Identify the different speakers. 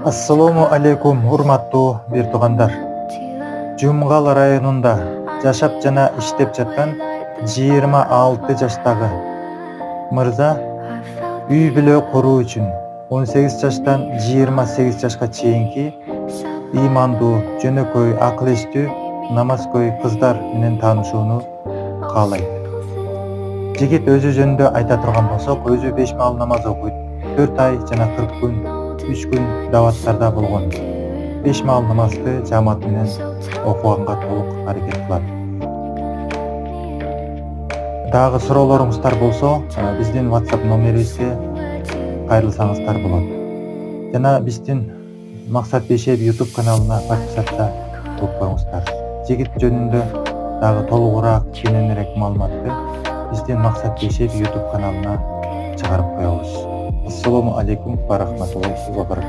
Speaker 1: Assalomu alaykum, урматтуу бир туугандар. Жумгал районунда жашап жана иштеп жаткан 26 жаштагы мырза үй бүлө куруу үчүн 18 жаштан 28 жашка чейинки ыймандуу, жөнөкөй, акыл эстүү, намазкөй кыздар менен таанышууну каалайт. Жигит өзү жөнүндө айта турган болсок, өзү 5 маал намаз окуйт. 4 ай жана 40 күн, 3 күн даваттарда болгон. 5 маал намазды жамаат менен окуганга толук аракет кылат. Дагы суроолоруңуздар болсо, биздин WhatsApp номерибизге кайрылсаңыздар болот. Жана биздин Максат Бейшеев YouTube каналына подписаться кылып коюңуздар. Жигит жөнүндө дагы толугураак, кененирээк маалыматты биздин Максат Бейшеев YouTube каналына чыгарып коебуз. Ассаламу алейкум ва рахматуллахи ва баракатух.